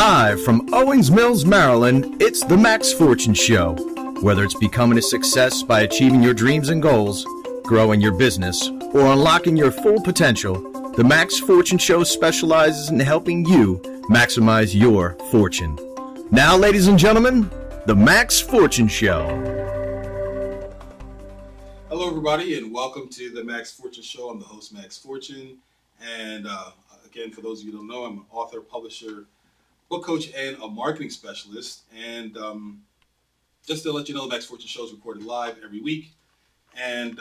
Live from Owings Mills, Maryland, it's the Max Fortune Show. Whether it's becoming a success by achieving your dreams and goals, growing your business, or unlocking your full potential, the Max Fortune Show specializes in helping you maximize your fortune. Now, ladies and gentlemen, the Max Fortune Show. Hello, everybody, and welcome to the Max Fortune Show. I'm the host, Max Fortune. And again, for those of you who don't know, I'm an author, publisher, book coach, and a marketing specialist. And just to let you know, the Max Fortune Show is recorded live every week. And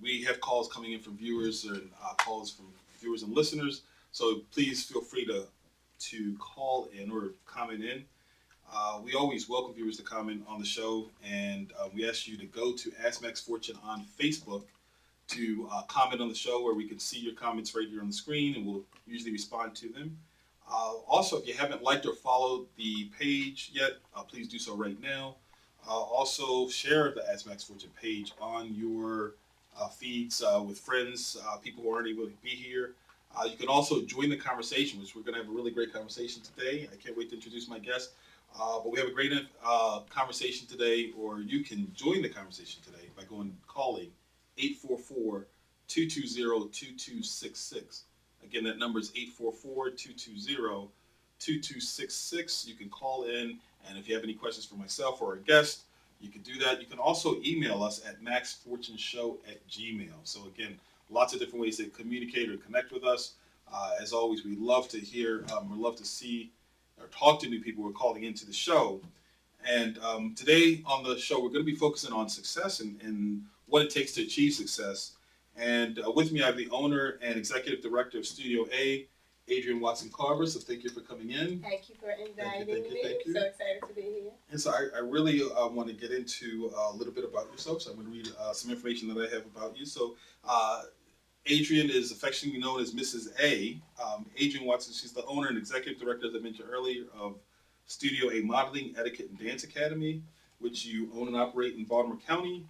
we have calls coming in from viewers and calls from viewers and listeners. So please feel free to call in or comment in. We always welcome viewers to comment on the show. And we ask you to go to Ask Max Fortune on Facebook to comment on the show, where we can see your comments right here on the screen, and we'll usually respond to them. Also, if you haven't liked or followed the page yet, please do so right now. Also, share the Ask Max Fortune page on your feeds with friends, people who aren't able to be here. You can also join the conversation, which we're going to have a really great conversation today. I can't wait to introduce my guest. But we have a great conversation today, or you can join the conversation today by calling 844-220-2266. Again, that number is 844-220-2266. You can call in, and if you have any questions for myself or a guest, you can do that. You can also email us at maxfortuneshow@gmail. So again, lots of different ways to communicate or connect with us. As always, we love to hear, we love to see or talk to new people who are calling into the show. And today on the show, we're going to be focusing on success and what it takes to achieve success. And with me, I have the owner and executive director of Studio A, Adrienne Carver. So thank you for coming in. Thank you for inviting me. Thank you. So excited to be here. And so I really want to get into a little bit about yourself. So I'm going to read some information that I have about you. So Adrienne is affectionately known as Mrs. A. Adrienne Watson, she's the owner and executive director, as I mentioned earlier, of Studio A Modeling, Etiquette, and Dance Academy, which you own and operate in Baltimore County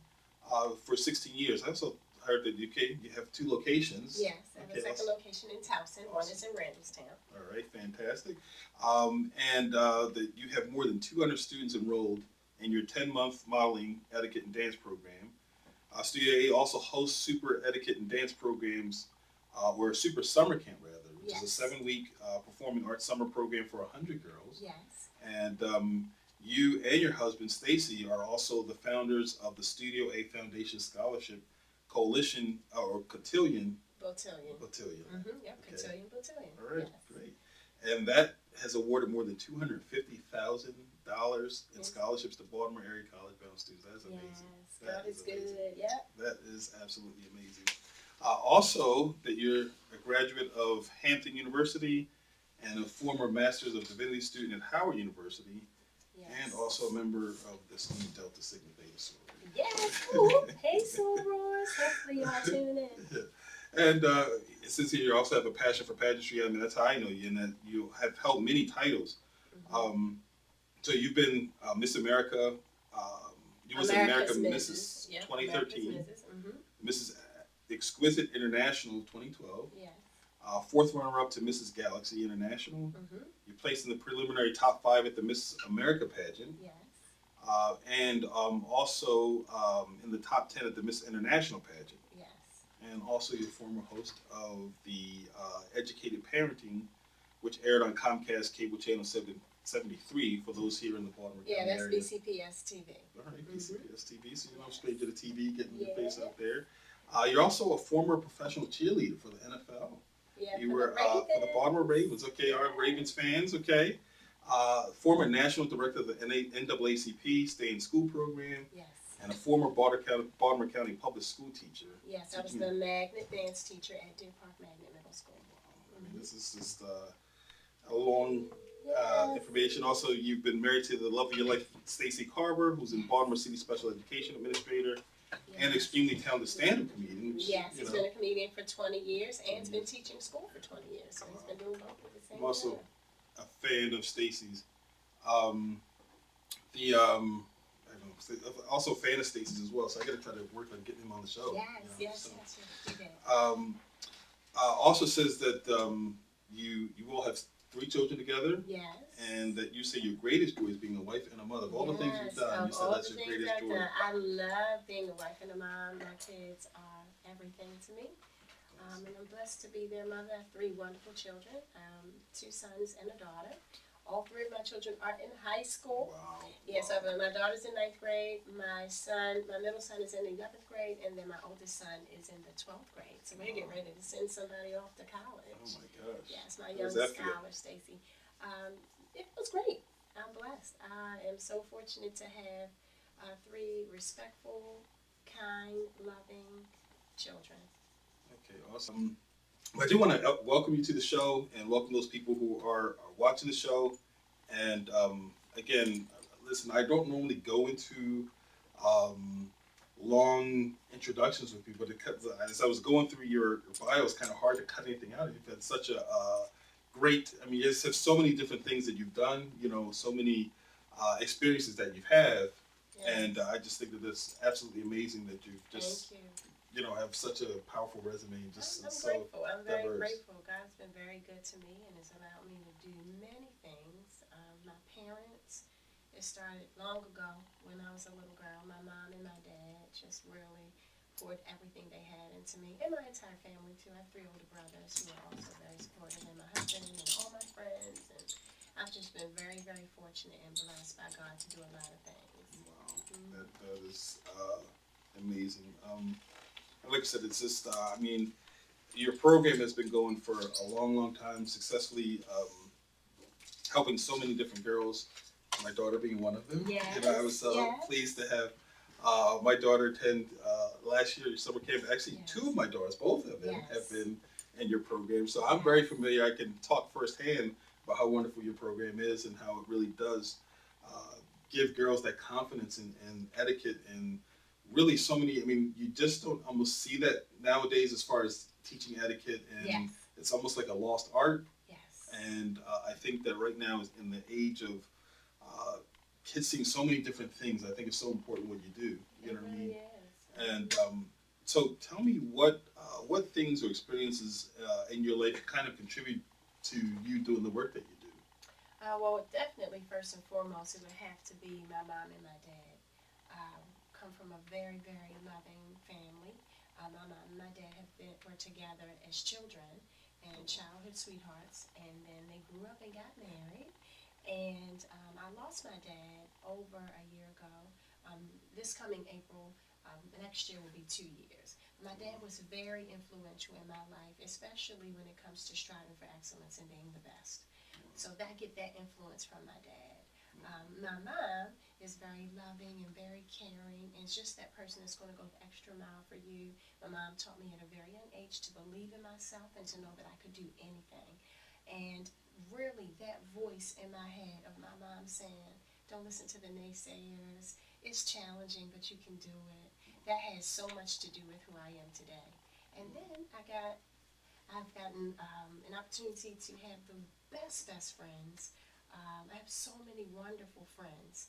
for 16 years. I also heard that you have two locations. Yes, I have a second location in Towson. One is in Randallstown. All right, fantastic. And that you have more than 200 students enrolled in your 10-month modeling, etiquette, and dance program. Studio A also hosts super etiquette and dance programs, or a super summer camp, rather, which is a 7-week performing arts summer program for 100 girls. Yes. And you and your husband, Stacy, are also the founders of the Studio A Foundation Scholarship Coalition, or Cotillion. Botillion. Mm-hmm. Yep, Okay. Cotillion, Botillion. All right, yes. Great. And that has awarded more than $250,000 in scholarships to Baltimore area college-bound students. That is amazing. Yes, God is good. Yep. That is absolutely amazing. Also, that you're a graduate of Hampton University and a former Master's of Divinity student at Howard University, Yes. and also a member of the Sigma Delta Sigma Theta sorority. Yes. Ooh, hey, sorors. Hopefully y'all tune in. And since you also have a passion for pageantry, I mean, that's how I know you, and that you have held many titles. Mm-hmm. So you've been Miss America, you was America Mrs. 2013, Mm-hmm. Mrs. Exquisite International 2012, Yes. Fourth runner-up to Mrs. Galaxy International. Mm-hmm. You placed in the preliminary top 5 at the Miss America pageant. Yes. And also in the top 10 at the Miss International pageant. Yes. And also you're former host of the Educated Parenting, which aired on Comcast Cable Channel 73 for those here in the Baltimore County area. That's BCPS TV. All right, BCPS TV. So you're straight to the TV, getting your face out there. You're also a former professional cheerleader for the NFL. Yeah, You were for the Baltimore Ravens. Okay, our Ravens fans. Okay. Former national director of the NAACP Stay in School program. Yes. And a former Baltimore County public school teacher. Yes, I was the magnet dance teacher at Deer Park Magnet Middle School. I mean, this is just a long information. Also, you've been married to the love of your life, Stacey Carver, who's in Baltimore City Special Education Administrator, and extremely talented stand-up comedian. Which, yes, he's been a comedian for 20 years and he's been teaching school for 20 years. So he's been doing both at the same time. I'm also a fan of Stacey's. Also a fan of Stacey's as well. So I got to try to work on getting him on the show. Yes. Also says that you all have 3 children together, Yes. and that you say your greatest joy is being a wife and a mother. Of all the things you've done, you said All that's the your things greatest I've joy. done, I love being a wife and a mom. My kids are everything to me. And I'm blessed to be their mother. I have 3 wonderful children, 2 sons and a daughter. All 3 of my children are in high school. Wow. Yes, my daughter's in 9th grade. My middle son is in 11th grade, and then my oldest son is in the 12th grade. So we're getting ready to send somebody off to college. Oh my gosh. Yes, my How does youngest that feel? scholar, Stacy. It was great. I'm blessed. I am so fortunate to have 3 respectful, kind, loving children. Okay, awesome. I do want to welcome you to the show and welcome those people who are watching the show. And again, listen, I don't normally go into long introductions with people because as I was going through your bio, it's kind of hard to cut anything out. You've had such a great, I mean, you have so many different things that you've done, you know, so many experiences that you've had. Yes. And I just think that it's absolutely amazing that you've just, Thank you. you know, have such a powerful resume. And just I'm so grateful. I'm very diverse. grateful. God's been very good to me and has allowed me to do many things. My parents, it started long ago when I was a little girl. My mom and my dad just really poured everything they had into me and my entire family too. I have 3 older brothers who are also very supportive, and my husband and all my friends. And I've just been very, very fortunate and blessed by God to do a lot of things. Wow, that is amazing. Like I said, it's just, I mean, your program has been going for a long, long time, successfully helping so many different girls. My daughter being one of them. Yes, You know, I was yes. pleased to have my daughter attend last year summer camp. Actually, Yes. 2 of my daughters, both of them, Yes. have been in your program. So I'm Yes. very familiar. I can talk firsthand about how wonderful your program is and how it really does give girls that confidence and etiquette and really so many. I mean, you just don't almost see that nowadays as far as teaching etiquette, and Yes. it's almost like a lost art. Yes. And I think that right now is in the age of kids seeing so many different things. I think it's so important what you do. You know what I mean? And so tell me what things or experiences in your life kind of contribute to you doing the work that you do. Well, definitely, first and foremost, it would have to be my mom and my dad. Come from a very, very loving family. My mom and my dad were together as children and childhood sweethearts, and then they grew up and got married. And I lost my dad over a year ago. This coming April, next year will be 2 years. My dad was very influential in my life, especially when it comes to striving for excellence and being the best. So I get that influence from my dad. My mom is very loving and very caring, and it's just that person that's going to go the extra mile for you. My mom taught me at a very young age to believe in myself and to know that I could do anything. And really, that voice in my head of my mom saying, don't listen to the naysayers, it's challenging, but you can do it. That has so much to do with who I am today. And then I've gotten an opportunity to have the best friends. I have so many wonderful friends,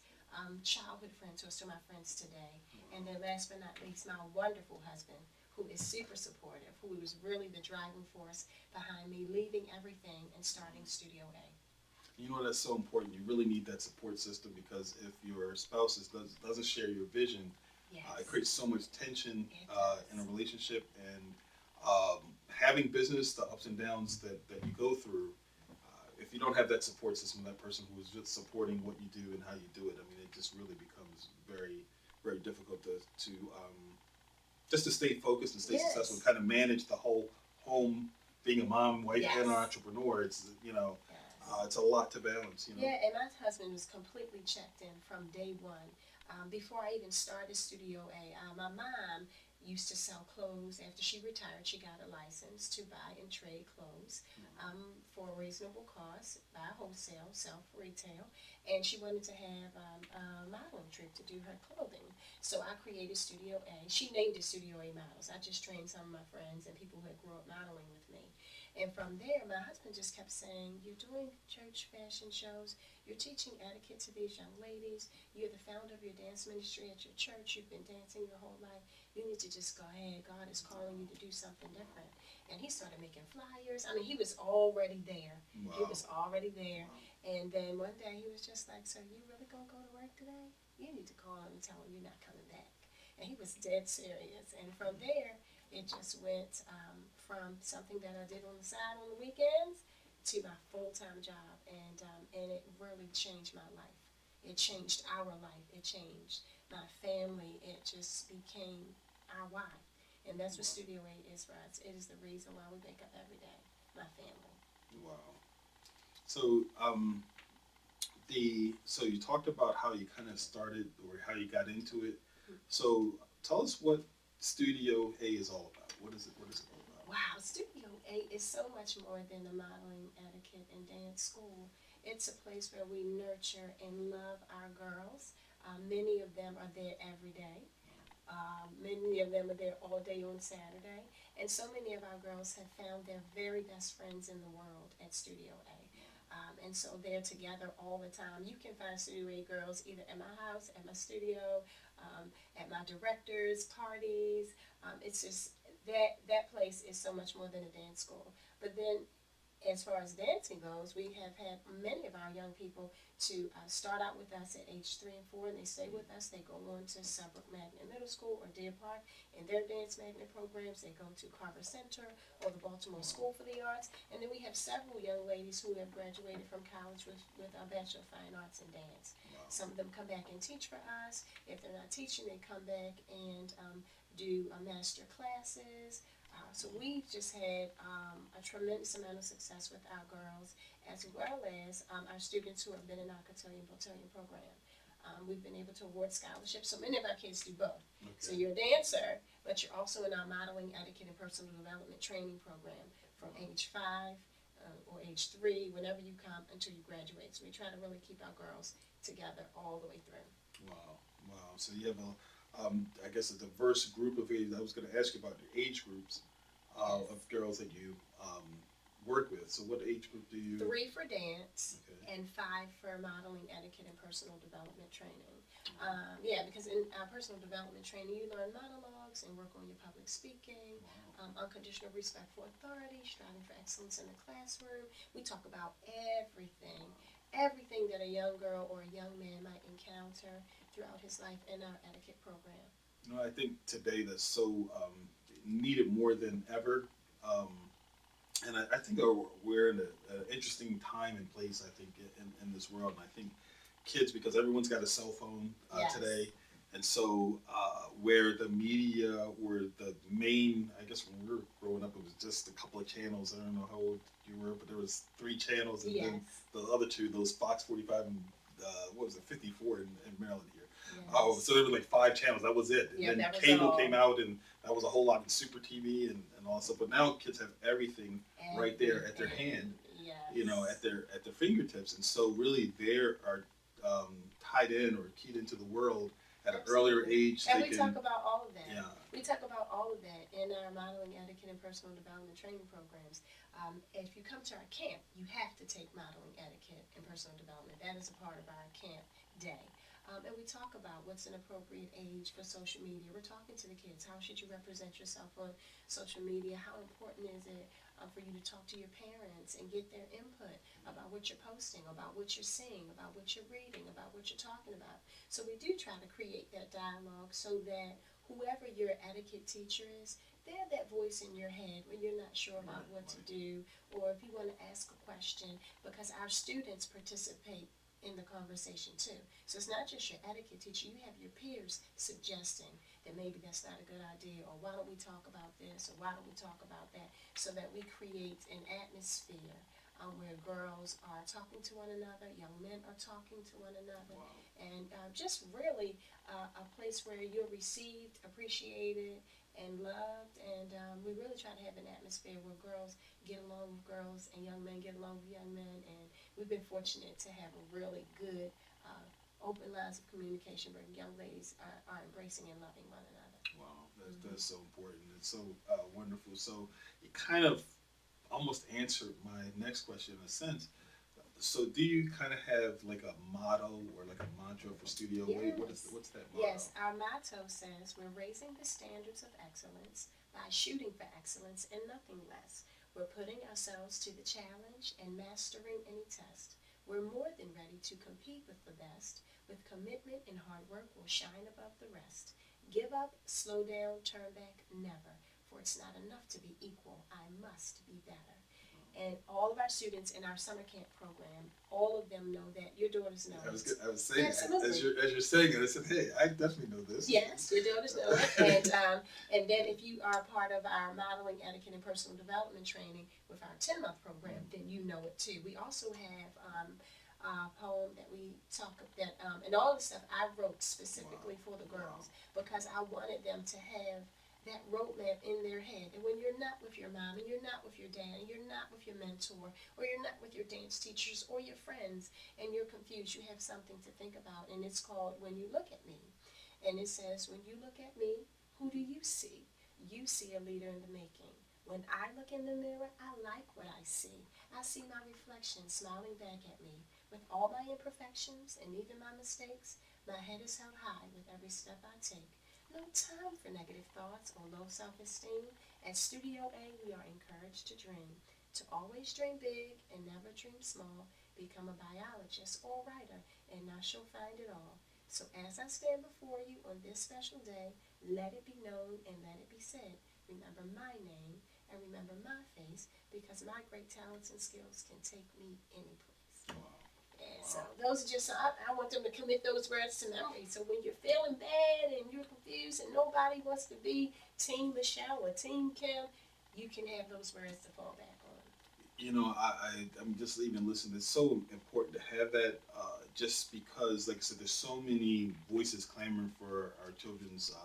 childhood friends who are still my friends today. And then last but not least, my wonderful husband, who is super supportive, who was really the driving force behind me leaving everything and starting Studio A. You know, that's so important. You really need that support system, because if your spouse doesn't share your vision, Yes. it creates so much tension in a relationship. And having business, the ups and downs that you go through, if you don't have that support system, that person who is just supporting what you do and how you do it, I mean, it just really becomes very, very difficult to just to stay focused and stay Yes. successful, and kind of manage the whole home, being a mom, wife, Yes. and an entrepreneur. It's, you know, Yes. it's a lot to balance, you know. Yeah, and my husband was completely checked in from day one. Before I even started Studio A, my mom used to sell clothes. After she retired, she got a license to buy and trade clothes for a reasonable cost, buy wholesale, sell for retail. And she wanted to have a modeling trip to do her clothing. So I created Studio A. She named it Studio A Models. I just trained some of my friends and people who had grew up modeling with me. And from there, my husband just kept saying, you're doing church fashion shows, you're teaching etiquette to these young ladies, you're the founder of your dance ministry at your church, you've been dancing your whole life, You need to just go ahead. God is calling you to do something different. And he started making flyers. I mean, he was already there. Wow. He was already there. Wow. And then one day he was just like, so you really gonna go to work today? You need to call him and tell him you're not coming back. And he was dead serious. And from there, it just went from something that I did on the side on the weekends to my full-time job. And it really changed my life. It changed our life. It changed my family. It just became our why. And that's what Studio A is for us. It is the reason why we wake up every day. My family. Wow. So so you talked about how you kind of started or how you got into it. So tell us what Studio A is all about. What is it? What is it all about? Wow, Studio A is so much more than a modeling, etiquette, and dance school. It's a place where we nurture and love our girls. Many of them are there every day. Many of them are there all day on Saturday. And so many of our girls have found their very best friends in the world at Studio A. And so they're together all the time. You can find Studio A girls either at my house, at my studio, at my director's parties. It's just that place is so much more than a dance school. But then as far as dancing goes, we have had many of our young people to start out with us at age 3 and 4, and they stay with us. They go on to Subbrook Magnet Middle School or Deer Park in their dance magnet programs. They go to Carver Center or the Baltimore School for the Arts, and then we have several young ladies who have graduated from college with a Bachelor of Fine Arts in Dance. Wow. Some of them come back and teach for us. If they're not teaching, they come back and do master classes. So we've just had a tremendous amount of success with our girls, as well as our students who have been in our cotillion program. We've been able to award scholarships. So many of our kids do both. Okay. So you're a dancer, but you're also in our modeling, etiquette, and personal development training program from age 5 or age 3, whenever you come, until you graduate. So we try to really keep our girls together all the way through. Wow. Wow. So you have I guess a diverse group of age. I was going to ask you about the age groups of girls that you work with. So what age group do you? 3 for dance, Okay. and 5 for modeling, etiquette, and personal development training. Yeah, because in our personal development training, you learn monologues and work on your public speaking, unconditional respect for authority, striving for excellence in the classroom. We talk about everything that a young girl or a young man might encounter throughout his life in our etiquette program. You know, I think today that's so needed more than ever. And I think we're in an interesting time and place, I think, in this world. And I think kids, because everyone's got a cell phone Yes. today, and so where the media were the main, I guess when we were growing up, it was just a couple of channels. I don't know how old you were, but there was 3 channels, and then Yes. the other 2, those Fox 45 and what was it, 54 in Maryland here. Yes. Oh, so there were like 5 channels. That was it. And Yeah, then that was cable all. came out, and that was a whole lot in Super TV and all that stuff. But now kids have everything right there at their hand, Yes. you know, at their fingertips. And so really they are tied in or keyed into the world at an earlier age. And they we can, talk about all of that. yeah, We talk about all of that in our modeling, etiquette, and personal development training programs. If you come to our camp, you have to take modeling, etiquette, and personal development. That is a part of our camp day. And we talk about what's an appropriate age for social media. We're talking to the kids. How should you represent yourself on social media? How important is it for you to talk to your parents and get their input about what you're posting, about what you're seeing, about what you're reading, about what you're talking about? So we do try to create that dialogue so that whoever your etiquette teacher is, they're that voice in your head when you're not sure about what to do, or if you want to ask a question, because our students participate in the conversation too. So it's not just your etiquette teacher, you have your peers suggesting that maybe that's not a good idea, or why don't we talk about this, or why don't we talk about that, so that we create an atmosphere where girls are talking to one another, young men are talking to one another, and just really a place where you're received, appreciated, and loved. And we really try to have an atmosphere where girls get along with girls and young men get along with young men. And we've been fortunate to have a really good open lines of communication where young ladies are embracing and loving one another. wow, that's so important. It's so wonderful. So it kind of almost answered my next question in a sense. So do you kind of have like a motto or like a mantra for Studio Wade? Yes. What's that motto? Yes, our motto says we're raising the standards of excellence by shooting for excellence and nothing less. We're putting ourselves to the challenge and mastering any test. We're more than ready to compete with the best. With commitment and hard work, we'll shine above the rest. Give up, slow down, turn back, never. For it's not enough to be equal. I must be better. And all of our students in our summer camp program, all of them know that. Your daughters know it. I was saying Absolutely. as you're saying it, I said, hey, I definitely know this. Yes, your daughters know it. And then if you are part of our modeling, etiquette, and personal development training with our 10-month program, then you know it too. We also have a poem that we talk that and all the stuff I wrote specifically for the girls because I wanted them to have that roadmap in their head. And when you're not with your mom and you're not with your dad and you're not with your mentor or you're not with your dance teachers or your friends and you're confused, you have something to think about. And it's called When You Look at Me. And it says, when you look at me, who do you see? You see a leader in the making. When I look in the mirror, I like what I see. I see my reflection smiling back at me. With all my imperfections and even my mistakes, my head is held high with every step I take. No time for negative thoughts or low self-esteem. At Studio A, we are encouraged to dream. To always dream big and never dream small. Become a biologist or writer, and I shall find it all. So as I stand before you on this special day, let it be known and let it be said. Remember my name and remember my face, because my great talents and skills can take me any place. Wow. And so those are just, I want them to commit those words to memory. So when you're feeling bad and you're confused and nobody wants to be Team Michelle or Team Kim, you can have those words to fall back on. You know, I'm just even listening. It's so important to have that, just because, like I said, there's so many voices clamoring for our children's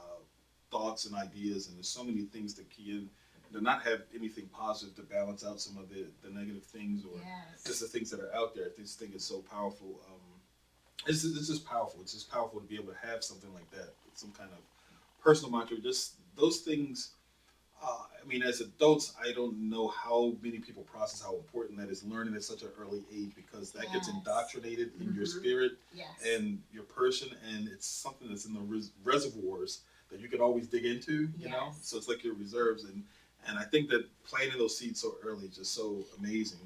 thoughts and ideas, and there's so many things to key in. To not have anything positive to balance out some of the negative things or just the things that are out there. I just think it's so powerful. It's just powerful. It's just powerful to be able to have something like that, some kind of personal mantra. Just those things. I mean, as adults, I don't know how many people process how important that is, learning at such an early age, because that gets indoctrinated in your spirit and your person, and it's something that's in the reservoirs that you can always dig into, you know? So it's like your reserves, and I think that planting those seeds so early is just so amazing.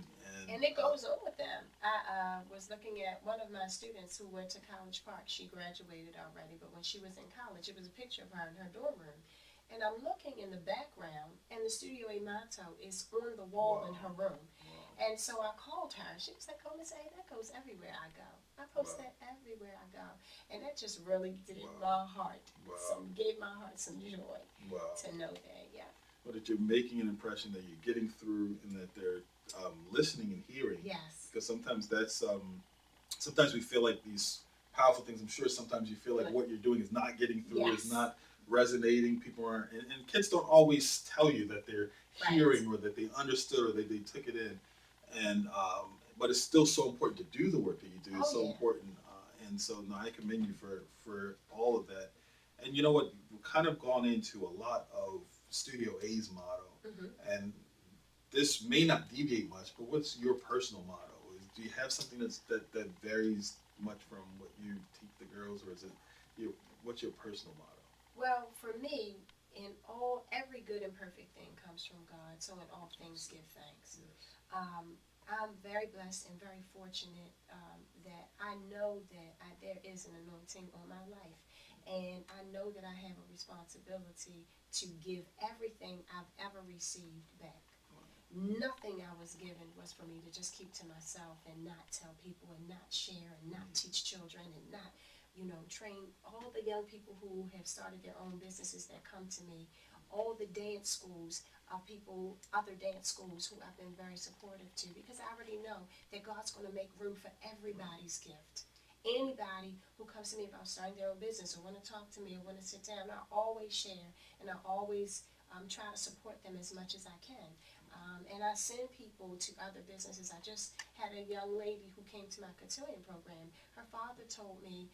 And it goes on with them. I was looking at one of my students who went to College Park. She graduated already, but when she was in college, it was a picture of her in her dorm room. And I'm looking in the background, and the Studio A motto is on the wall in her room. And so I called her. She was like, "Oh, Miss A, that goes everywhere I go. I post that everywhere I go." And that just really did my heart. Gave my heart some joy to know that, But that you're making an impression, that you're getting through, and that they're listening and hearing. Yes. Because sometimes that's, sometimes we feel like these powerful things. I'm sure sometimes you feel like what you're doing is not getting through, is not resonating. People aren't, and kids don't always tell you that they're hearing or that they understood or that they took it in. And but it's still so important to do the work that you do. It's so important, and so no, I commend you for all of that. And you know what? We've kind of gone into a lot of Studio A's motto, and this may not deviate much. But what's your personal motto? Do you have something that varies much from what you teach the girls, or is it what's your personal motto? Well, for me, every good and perfect thing comes from God. So in all things, give thanks. I'm very blessed and very fortunate that I know that there is an anointing on my life. And I know that I have a responsibility to give everything I've ever received back. Nothing I was given was for me to just keep to myself and not tell people and not share and not teach children and not, train all the young people who have started their own businesses that come to me, all the dance schools, other dance schools who I've been very supportive to, because I already know that God's going to make room for everybody's gift. Anybody who comes to me about starting their own business or want to talk to me or want to sit down, I always share and I always try to support them as much as I can. And I send people to other businesses. I just had a young lady who came to my cotillion program. Her father told me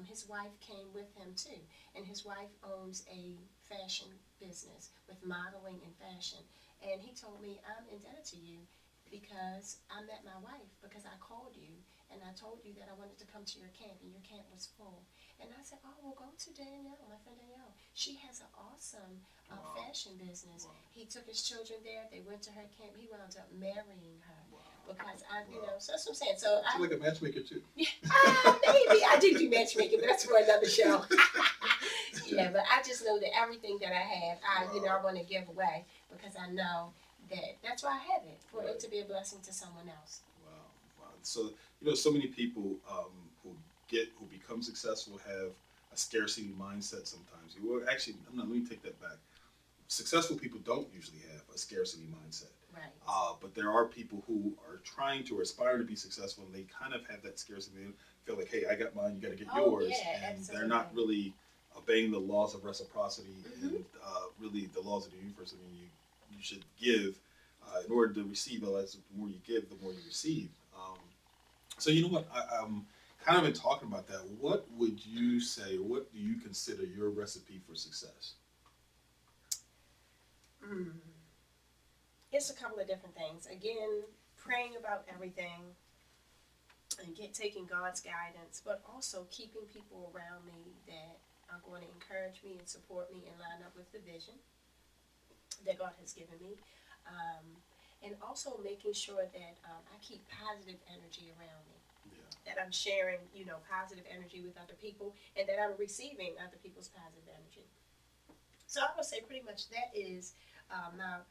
his wife came with him too. And his wife owns a fashion business with modeling and fashion. And he told me, "I'm indebted to you because I met my wife because I called you and I told you that I wanted to come to your camp and your camp was full. And I said, oh, we'll go to Danielle, my friend Danielle. She has an awesome fashion business. Wow. He took his children there. They went to her camp. He wound up marrying her Wow. because I, you Wow. know, so that's what I'm saying. So I feel like a matchmaker too. maybe I do matchmaking, but that's for another show. Yeah, but I just know that everything that I have, you know, I want to give away because I know that that's why I have it, for it to be a blessing to someone else. Wow. Wow. So, you know, so many people who become successful have a scarcity mindset sometimes. Well, actually, no, let me take that back. Successful people don't usually have a scarcity mindset. Right. But there are people who are trying to or aspire to be successful, and they kind of have that scarcity. They feel like, hey, I got mine, you got to get yours. Yeah, and absolutely. they're not really obeying the laws of reciprocity Mm-hmm. and really the laws of the universe. I mean, you should give in order to receive. As the more you give, the more you receive. So you know what? I'm kind of been talking about that. What would you say, or what do you consider your recipe for success? It's a couple of different things. Again, praying about everything and taking God's guidance, but also keeping people around me that are going to encourage me and support me and line up with the vision that God has given me. And also making sure that I keep positive energy around me. Yeah. That I'm sharing, you know, positive energy with other people and that I'm receiving other people's positive energy. So I would say pretty much that is my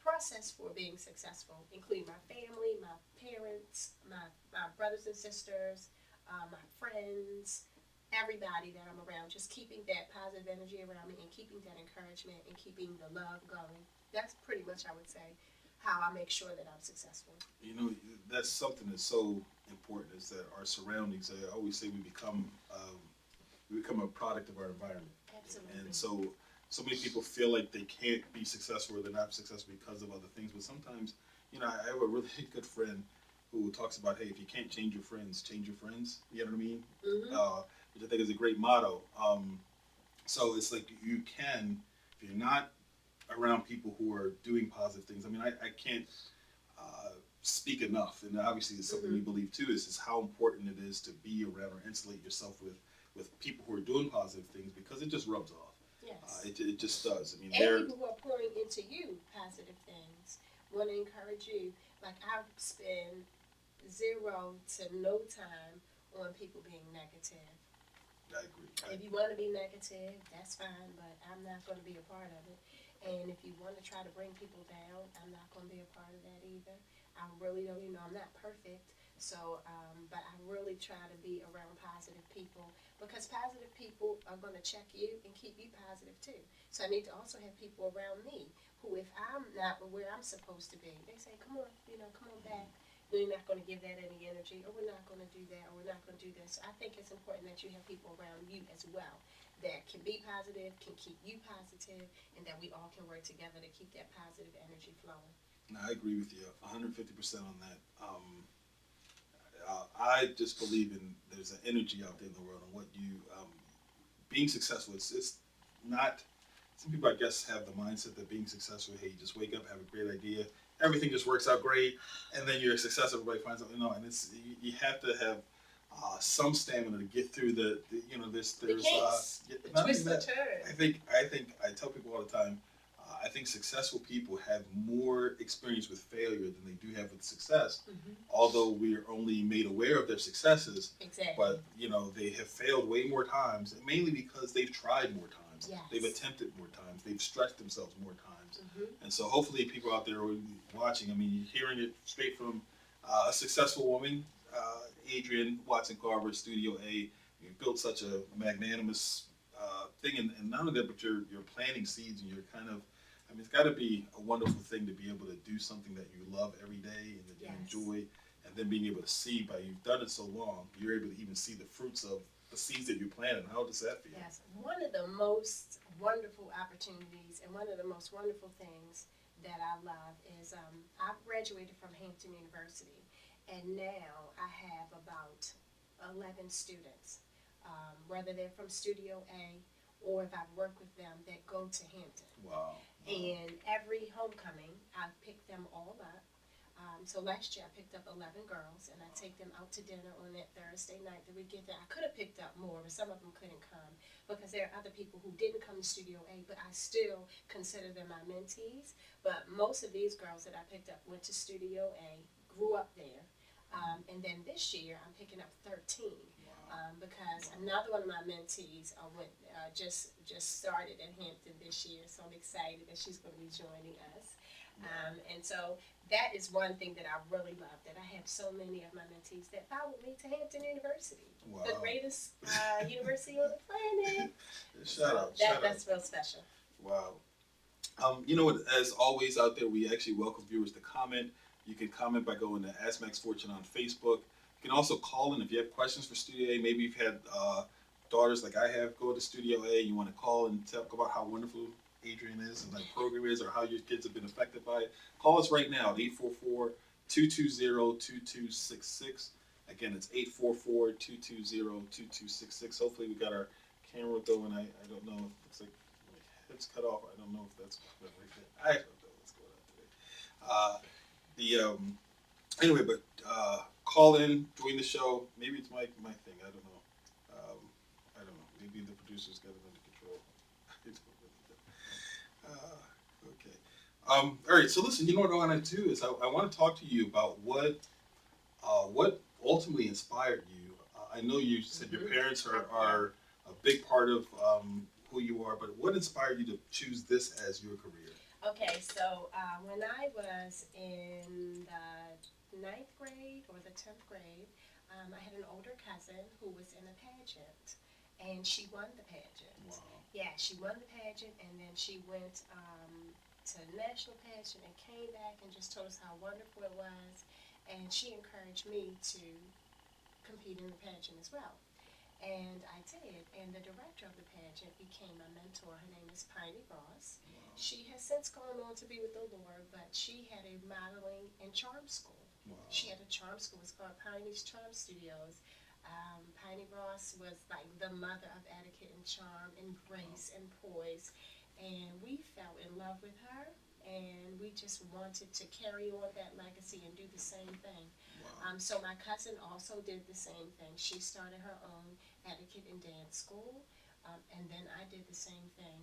process for being successful, including my family, my parents, my brothers and sisters, my friends, everybody that I'm around, just keeping that positive energy around me and keeping that encouragement and keeping the love going. That's pretty much, I would say, how I make sure that I'm successful. You know, that's something that's so important is that our surroundings. I always say we become a product of our environment. Absolutely. And so many people feel like they can't be successful or they're not successful because of other things. But sometimes, you know, I have a really good friend who talks about, hey, if you can't change your friends, change your friends. You know what I mean? Mm-hmm. Which I think is a great motto. So it's like you can, if you're not around people who are doing positive things. I mean, I can't speak enough, and obviously it's something we believe too, is how important it is to be around or insulate yourself with people who are doing positive things because it just rubs off. Yes. It just does. I mean, and people who are pouring into you positive things want to encourage you. Like I spend 0 to no time on people being negative. I agree. If you want to be negative, that's fine, but I'm not going to be a part of it. And if you want to try to bring people down, I'm not going to be a part of that either. I really don't, you know, I'm not perfect. So, but I really try to be around positive people because positive people are going to check you and keep you positive too. So I need to also have people around me who, if I'm not where I'm supposed to be, they say, come on, you know, come on back. We're not going to give that any energy, or we're not going to do that, or we're not going to do this. I think it's important that you have people around you as well that can be positive, can keep you positive, and that we all can work together to keep that positive energy flowing. No, I agree with you 150% on that. I just believe in there's an energy out there in the world, and what you being successful. It's not. Some people, I guess, have the mindset that being successful, hey, you just wake up, have a great idea, everything just works out great, and then you're successful. Everybody finds out, you know, and it's you have to have some stamina to get through the you know, there's The kinks, the not only twist and that, turn. I think I tell people all the time. I think successful people have more experience with failure than they do have with success. Mm-hmm. Although we are only made aware of their successes, Exactly. but you know they have failed way more times, mainly because they've tried more times. Yes. They've attempted more times. They've stretched themselves more times. Mm-hmm. And so hopefully people out there watching, I mean, you're hearing it straight from a successful woman, Adrienne Carver, Studio A. You built such a magnanimous thing, and not only that, but you're planting seeds, and you're kind of, I mean, it's got to be a wonderful thing to be able to do something that you love every day and that you enjoy, and then being able to see, by you've done it so long, you're able to even see the fruits of the seeds that you planted. How does that feel? Yes, one of the most wonderful opportunities and one of the most wonderful things that I love is I graduated from Hampton University, and now I have about 11 students, whether they're from Studio A or if I've worked with them that go to Hampton. Wow. And every homecoming, I pick them all up. So last year I picked up 11 girls, and I take them out to dinner on that Thursday night that we get there. I could have picked up more, but some of them couldn't come because there are other people who didn't come to Studio A, but I still consider them my mentees. But most of these girls that I picked up went to Studio A, grew up there, and then this year I'm picking up 13. Because another one of my mentees just started at Hampton this year, so I'm excited that she's going to be joining us. And so that is one thing that I really love, that I have so many of my mentees that followed me to Hampton University, the greatest university on the planet. Shout out. That's real special. Wow. You know what? As always out there, we actually welcome viewers to comment. You can comment by going to Ask Max Fortune on Facebook. You can also call in if you have questions for Studio A. Maybe you've had daughters like I have go to Studio A. You want to call and talk about how wonderful Adrienne is and the program is, or how your kids have been affected by it. Call us right now at 844-220-2266. Again, it's 844-220-2266. Hopefully we got our camera going. I don't know. It looks like my head's cut off. I don't know if that's right there. I don't know what's going on today. Anyway, but call in, join the show. Maybe it's my thing. I don't know. I don't know. Maybe the producers got it under control. Okay. All right. So listen, you know what I want to do is I want to talk to you about what ultimately inspired you. I know you said your parents are a big part of who you are, but what inspired you to choose this as your career? Okay, so when I was in the 9th grade or the 10th grade, I had an older cousin who was in a pageant, and she won the pageant. Wow. Yeah, she won the pageant, and then she went to the national pageant and came back and just told us how wonderful it was, and she encouraged me to compete in the pageant as well. And I did, and the director of the pageant became my mentor. Her name is Piney Ross. Wow. She has since gone on to be with the Lord, but she had a modeling and charm school. Wow. She had a charm school. It's called Piney's Charm Studios. Piney Ross was like the mother of etiquette and charm and grace and poise. And we fell in love with her, and we just wanted to carry on that legacy and do the same thing. Wow. So my cousin also did the same thing. She started her own etiquette and dance school, and then I did the same thing.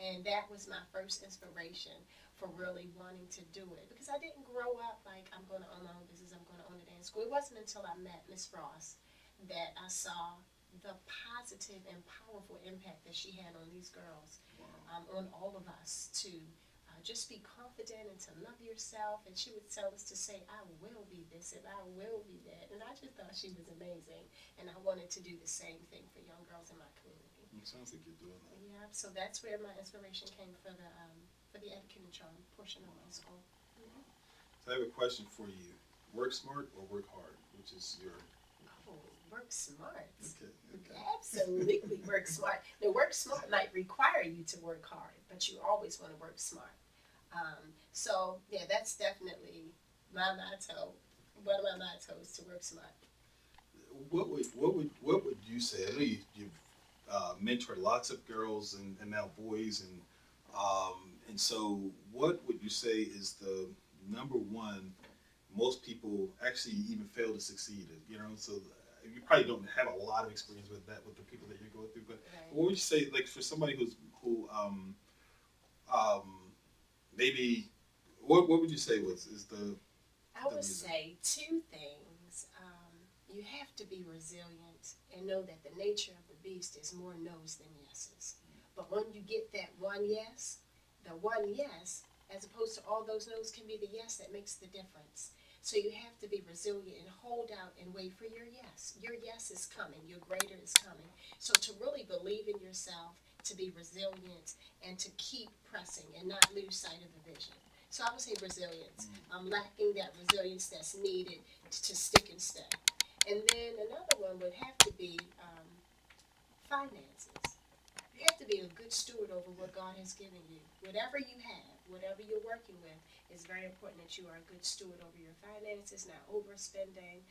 And that was my first inspiration for really wanting to do it, because I didn't grow up like I'm going to own my own business, I'm going to own a dance school. It wasn't until I met Miss Ross that I saw the positive and powerful impact that she had on these girls, on all of us, to just be confident and to love yourself. And she would tell us to say, I will be this and I will be that. And I just thought she was amazing. And I wanted to do the same thing for young girls in my community. It sounds like you're doing that. Yeah, so that's where my inspiration came for the etiquette and charm portion of my school. Mm-hmm. So I have a question for you. Work smart or work hard? Which is your... Oh, work smart. Okay. Absolutely work smart. Now, work smart might require you to work hard, but you always want to work smart. So yeah, that's definitely my motto. One of my mottos, to work smart. What would you say? I know you've mentored lots of girls and now boys, and so what would you say is the number one most people actually even fail to succeed at? You know, so you probably don't have a lot of experience with that with the people that you're going through, but right. What would you say, like, for somebody who maybe what would you say is the... I would say two things. You have to be resilient and know that the nature of the beast is more no's than yeses. But when you get that one yes, the one yes, as opposed to all those no's, can be the yes that makes the difference. So you have to be resilient and hold out and wait for your yes. Your yes is coming. Your greater is coming. So to really believe in yourself, to be resilient, and to keep pressing and not lose sight of the vision. So I would say resilience. I'm lacking that resilience that's needed to stick and stay. And then another one would have to be finances. You have to be a good steward over what God has given you. Whatever you have, whatever you're working with, it's very important that you are a good steward over your finances, not overspending,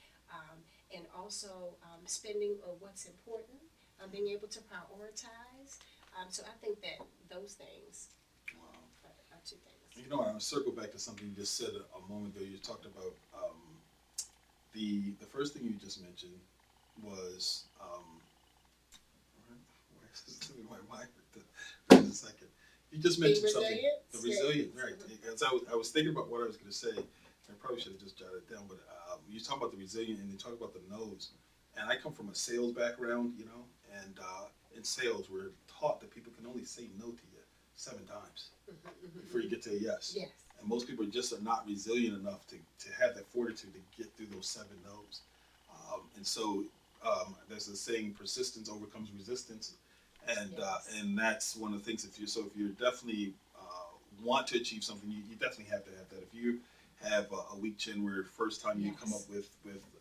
and also spending on what's important, being able to prioritize. So I think that those things are two things. You know, I want to circle back to something you just said a moment ago. You talked about the first thing you just mentioned was where's this in my mind? Wait a second. You just mentioned something. The resilience, right? As I was thinking about what I was going to say. I probably should have just jotted it down, but you talk about the resilient and you talk about the no's. And I come from a sales background, you know, and in sales we're taught that people can only say no to you 7 times before you get to a yes. Yes. And most people just are not resilient enough to have that fortitude to get through those 7 no's. And so there's a saying, persistence overcomes resistance. And Yes. and that's one of the things, if you're definitely want to achieve something, you definitely have to have that. If you have a weak chin where first time you come up with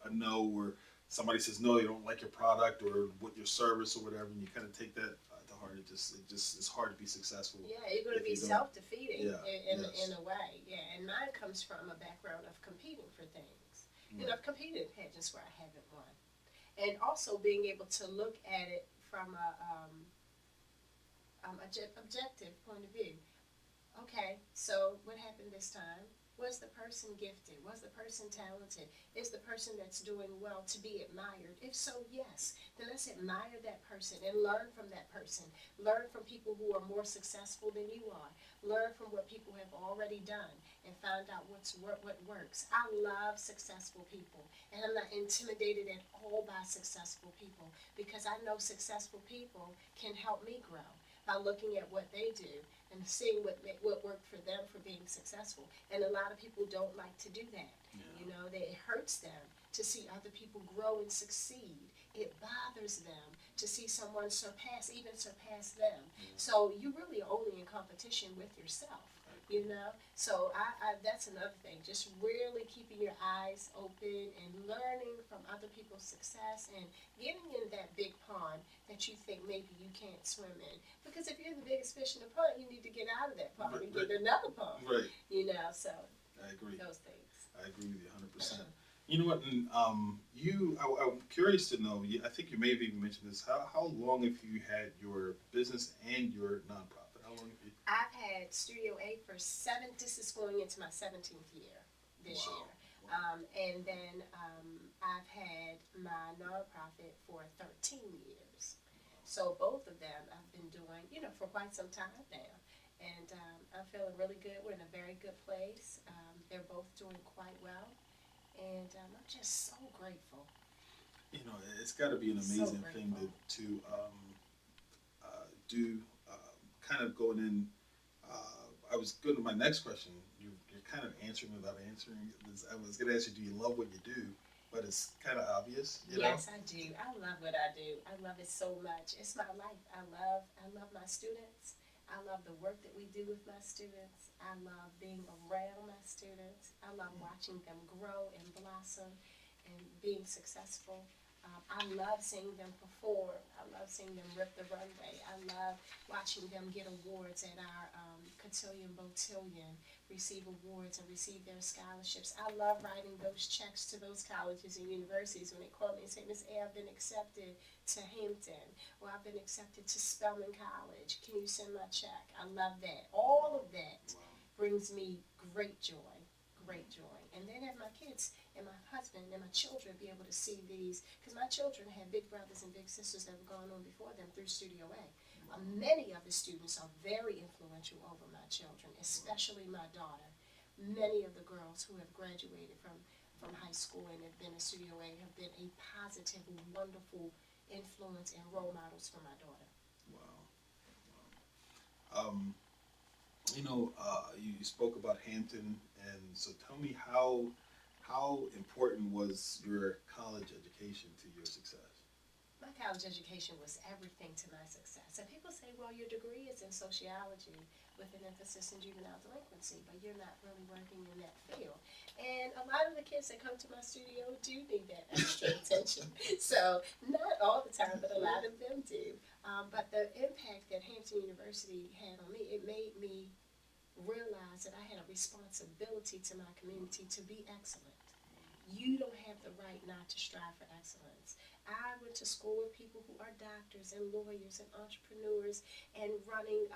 a no, or somebody says no, you don't like your product or what your service or whatever, and you kind of take that to heart, it just it's hard to be successful. Yeah, you're going to be self-defeating in a way. Yeah, and mine comes from a background of competing for things. You know, I've competed in pageants where I haven't won, and also being able to look at it from a objective point of view. Okay, so what happened this time? Was the person gifted? Was the person talented? Is the person that's doing well to be admired? If so, yes. Then let's admire that person and learn from that person. Learn from people who are more successful than you are. Learn from what people have already done and find out what works. I love successful people, and I'm not intimidated at all by successful people, because I know successful people can help me grow by looking at what they do and seeing what worked for them for being successful. And a lot of people don't like to do that. Yeah. You know, it hurts them to see other people grow and succeed. It bothers them to see someone surpass them. Yeah. So you really are only in competition with yourself. You know, so I that's another thing. Just really keeping your eyes open and learning from other people's success and getting in that big pond that you think maybe you can't swim in. Because if you're the biggest fish in the pond, you need to get out of that pond and get another pond. Right. You know, so I agree. Those things. I agree with you 100%. You know what? And I'm curious to know. I think you may have even mentioned this. How long have you had your business and your nonprofit? How long have you? I've had Studio A for this is going into my 17th year this year. Wow. And then I've had my nonprofit for 13 years. So both of them I've been doing, you know, for quite some time now. And I'm feeling really good. We're in a very good place. They're both doing quite well. And I'm just so grateful. You know, it's got to be an amazing thing to do. Kind of going in. I was going to my next question. You're kind of answering without answering. I was going to ask you, do you love what you do? But it's kind of obvious. Yes, I do. I love what I do. I love it so much. It's my life. I love my students. I love the work that we do with my students. I love being around my students. I love watching them grow and blossom and being successful. I love seeing them perform. I love seeing them rip the runway. I love watching them get awards at our cotillion, botillion, receive awards and receive their scholarships. I love writing those checks to those colleges and universities when they call me and say, Miss A, I've been accepted to Hampton, or I've been accepted to Spelman College. Can you send my check? I love that. All of that brings me great joy, great joy. And then have my kids and my husband and my children be able to see these, because my children have big brothers and big sisters that have gone on before them through Studio A. Many of the students are very influential over my children, especially my daughter. Many of the girls who have graduated from high school and have been in Studio A have been a positive, wonderful influence and role models for my daughter. Wow. You know, you spoke about Hampton, and so tell me how important was your college education to your success? My college education was everything to my success. And people say, well, your degree is in sociology with an emphasis in juvenile delinquency, but you're not really working in that field. And a lot of the kids that come to my studio do need that extra attention. So not all the time, but a lot of them do. But the impact that Hampton University had on me, it made me realize that I had a responsibility to my community to be excellent. you don't have the right not to strive for excellence. I went to school with people who are doctors and lawyers and entrepreneurs and running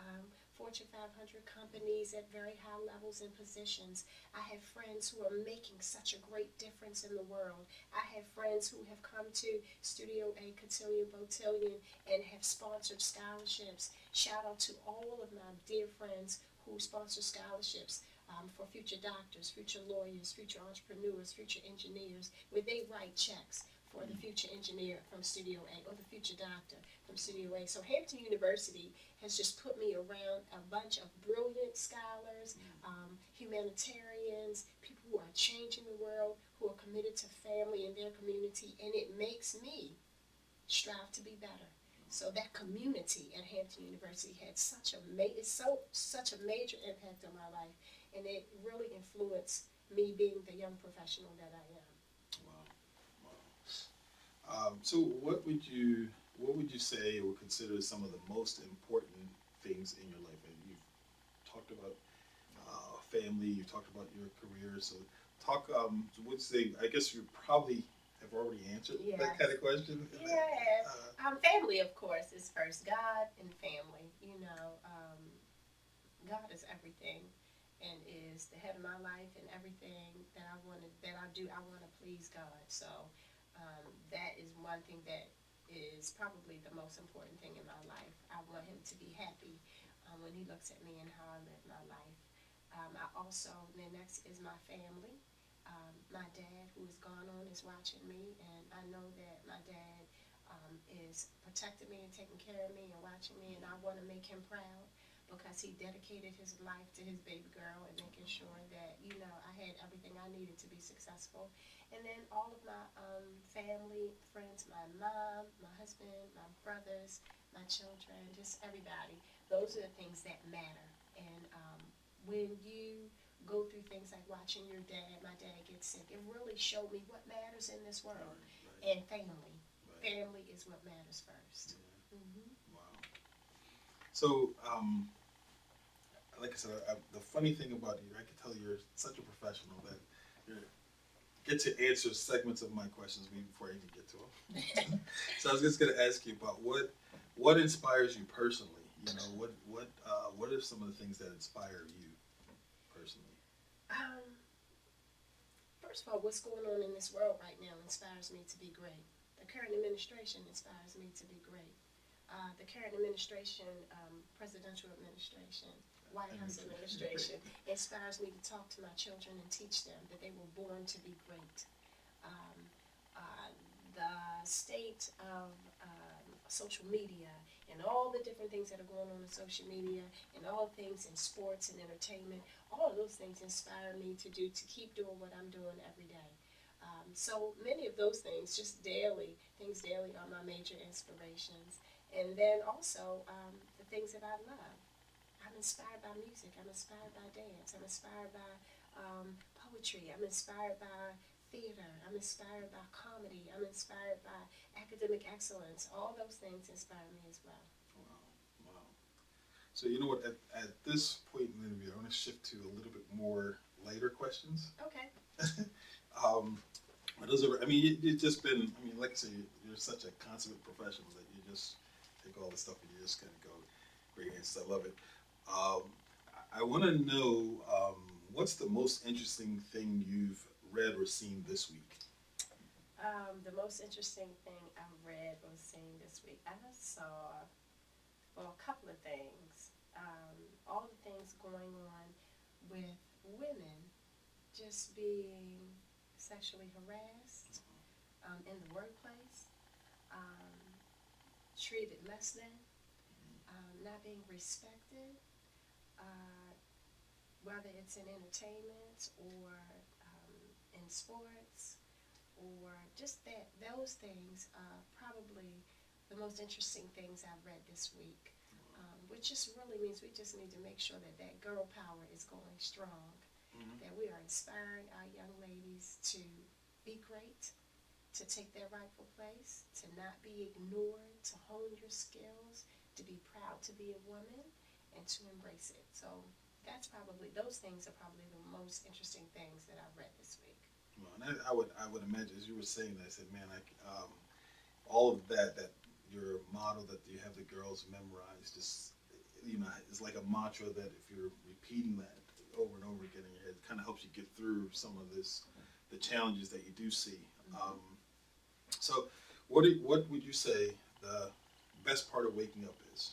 Fortune 500 companies at very high levels and positions. I have friends who are making such a great difference in the world. I have friends who have come to Studio A, Cotillion, Botillion, and have sponsored scholarships. Shout out to all of my dear friends who sponsor scholarships for future doctors, future lawyers, future entrepreneurs, future engineers, where they write checks for the future engineer from Studio A or the future doctor from Studio A. So Hampton University has just put me around a bunch of brilliant scholars, humanitarians, people who are changing the world, who are committed to family and their community, and it makes me strive to be better. So that community at Hampton University had such a such a major impact on my life, and it really influenced me being the young professional that I am. So what would you say or consider some of the most important things in your life? And you've talked about family, you talked about your career. So talk. Would say I guess you probably have already answered that kind of question. Yeah. Family, of course, is first. God and family. God is everything, and is the head of my life, and everything that I do. I want to please God. So. That is one thing that is probably the most important thing in my life. I want him to be happy when he looks at me and how I live my life. The next is my family. My dad, who is gone on, is watching me, and I know that my dad is protecting me and taking care of me and watching me, and I want to make him proud because he dedicated his life to his baby girl and making sure that, I had everything I needed to be successful. And then all of my family, friends, my mom, my husband, my brothers, my children, just everybody. Those are the things that matter. And when you go through things like watching my dad get sick, it really showed me what matters in this world. Right. And family. Right. Family is what matters first. Yeah. Mm-hmm. Wow. So, like I said, the funny thing about you, I can tell you're such a professional that you get to answer segments of my questions before I even get to them. So I was just going to ask you about what inspires you personally. What are some of the things that inspire you personally? First of all, what's going on in this world right now inspires me to be great. The current administration inspires me to be great. The current administration, presidential administration, White House administration, inspires me to talk to my children and teach them that they were born to be great. The state of social media and all the different things that are going on in social media and all things in sports and entertainment, all of those things inspire me to keep doing what I'm doing every day. So many of those things, just things daily are my major inspirations. And then also the things that I love. I'm inspired by music. I'm inspired by dance. I'm inspired by poetry. I'm inspired by theater. I'm inspired by comedy. I'm inspired by academic excellence. All those things inspire me as well. Wow. So you know what? At this point in the interview, I want to shift to a little bit more lighter questions. Okay. It's just been. Like I said, you're such a consummate professional that you just take all the stuff and you just kind of go, great answers. I love it. I want to know what's the most interesting thing you've read or seen this week? The most interesting thing I read or seen this week, I saw, a couple of things. All the things going on with women just being sexually harassed in the workplace, treated less than, not being respected, whether it's in entertainment or in sports, or just those things are probably the most interesting things I've read this week, which just really means we just need to make sure that girl power is going strong, that we are inspiring our young ladies to be great, to take their rightful place, to not be ignored, to hone your skills, to be proud to be a woman, and to embrace it. So those things are probably the most interesting things that I've read this week. Well, and I would imagine as you were saying that, I said, man, all of that your model that you have the girls memorize, just it's like a mantra that if you're repeating that over and over again in your head, it kind of helps you get through some of the challenges that you do see. So, what would you say the best part of waking up is?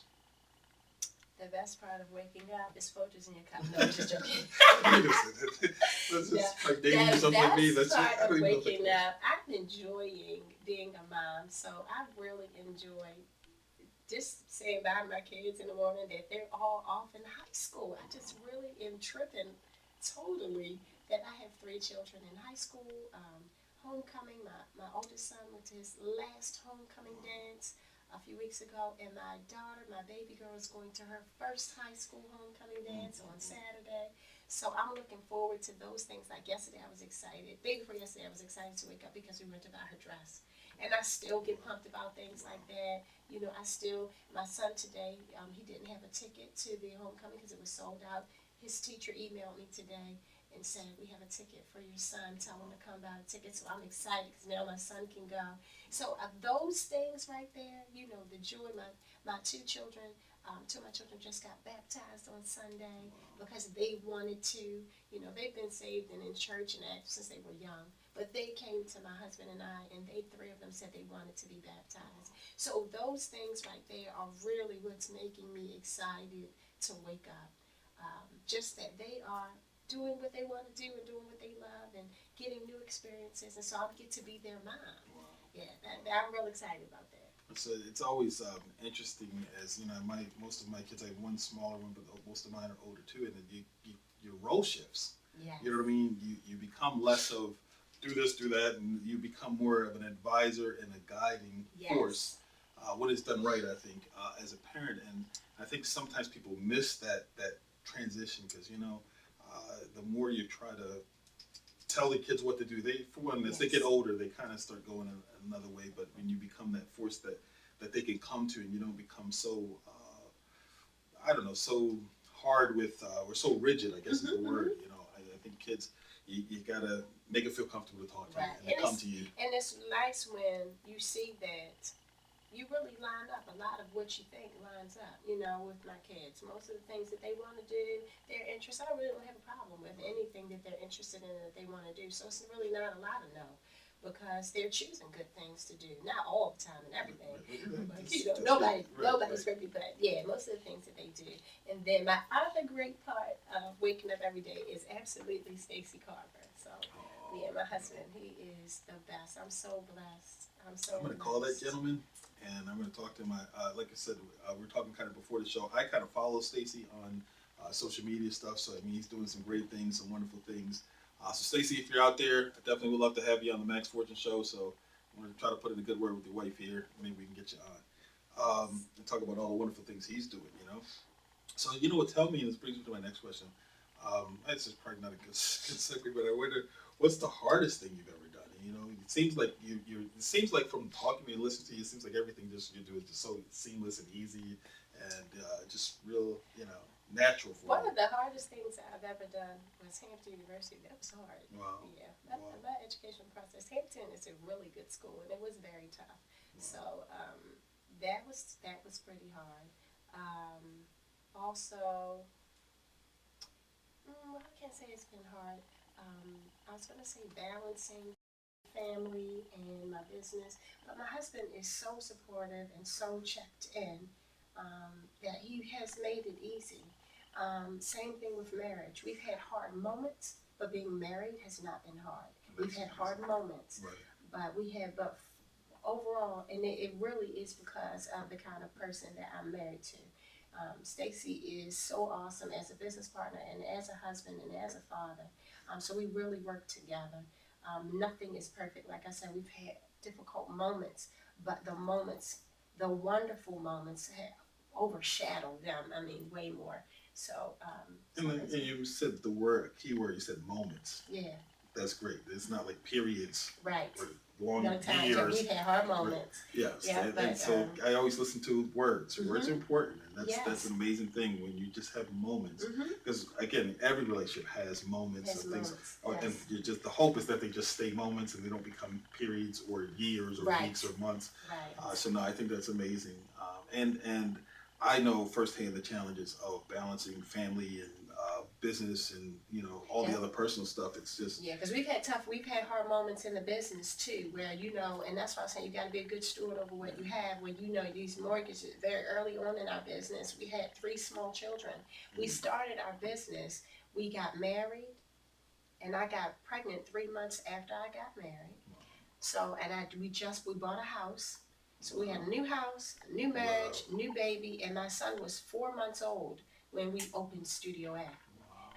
The best part of waking up is photos in your cup. No, I'm just joking. Let's just like dating or something like me. The That's best part of waking up, I'm enjoying being a mom. So I really enjoy just saying bye to my kids in the morning that they're all off in high school. I just really am tripping totally that I have 3 children in high school. Homecoming, my oldest son went to his last homecoming dance a few weeks ago, and my daughter, my baby girl, is going to her first high school homecoming dance on Saturday. So I'm looking forward to those things. Like yesterday, I was excited. Day before yesterday, I was excited to wake up because we went to buy her dress. And I still get pumped about things like that. My son today, he didn't have a ticket to the homecoming because it was sold out. His teacher emailed me today and said, we have a ticket for your son. Tell him to come buy a ticket. So I'm excited because now my son can go. So those things right there, the joy, my 2 children, 2 of my children just got baptized on Sunday because they wanted to. They've been saved and in church and that since they were young. But they came to my husband and I, and 3 of them said they wanted to be baptized. So those things right there are really what's making me excited to wake up. Just that they are doing what they want to do and doing what they love and getting new experiences, and so I get to be their mom. Wow. Yeah, I'm real excited about that. So it's always interesting, as most of my kids, I have one smaller one, but most of mine are older too, and then your role shifts. Yeah. You know what I mean? You become less of do this, do that, and you become more of an advisor and a guiding force when it's done right, I think, as a parent. And I think sometimes people miss that transition because, the more you try to tell the kids what to do, as they get older, they kind of start going another way. But when you become that force that they can come to, and you don't become so, so hard with, or so rigid, I guess is the word. I think kids, you gotta make it feel comfortable to talk to you and come to you. And it's nice when you see that you really line up. A lot of what you think lines up, with my kids. Most of the things that they want to do, their interests, I really don't have a problem with anything that they're interested in that they want to do. So it's really not a lot of no, because they're choosing good things to do. Not all the time and everything. But, nobody's perfect, but yeah, most of the things that they do. And then my other great part of waking up every day is absolutely Stacey Carver. So yeah, my husband, he is the best. I'm so blessed. I'm going to call that gentleman, and I'm going to talk to him. Like I said, we were talking kind of before the show. I kind of follow Stacey on social media stuff, so he's doing some great things, some wonderful things. So Stacey, if you're out there, I definitely would love to have you on the Max Fortune Show. So I'm going to try to put in a good word with your wife here. Maybe we can get you on and talk about all the wonderful things he's doing. So what? Tell me, and this brings me to my next question. This is probably not a good segue, but I wonder, what's the hardest thing you've ever done? It seems like it seems like from talking to you and listening to you, it seems like everything you do is just so seamless and easy and just real, natural for you. One of the hardest things I've ever done was Hampton University. That was hard. Wow. Yeah. My education process. Hampton is a really good school, and it was very tough. Wow. So that was pretty hard. Also, I can't say it's been hard. I was going to say balancing family and my business, but my husband is so supportive and so checked in that he has made it easy. Same thing with marriage. We've had hard moments, but being married has not been hard. We've had hard moments, right. but overall, and it really is because of the kind of person that I'm married to. Stacey is so awesome as a business partner and as a husband and as a father. So we really work together. Nothing is perfect. Like I said, we've had difficult moments, but the wonderful moments have overshadowed them. I mean, way more. So, and you said key word, you said moments. Yeah. That's great. It's not like periods. Right. long No time. years. We've had hard moments. Yes, Yeah, and so I always listen to words. Words are important, and Yes. that's an amazing thing when you just have moments. Mm-hmm. Because again, every relationship has moments of things, Yes. and you just the hope is that they just stay moments and they don't become periods or years or Right. weeks or months. Right. So no, I think that's amazing, and I know firsthand the challenges of balancing family and business and all the other personal stuff. It's just Yeah, because we've had hard moments in the business too, where and that's why I'm saying you got to be a good steward over what you have. When these mortgages, very early on in our business, we had 3 small children. We started our business, we got married, and I got pregnant 3 months after I got married. So, we bought a house. So we had a new house, a new marriage, new baby, and my son was 4 months old when we opened Studio A.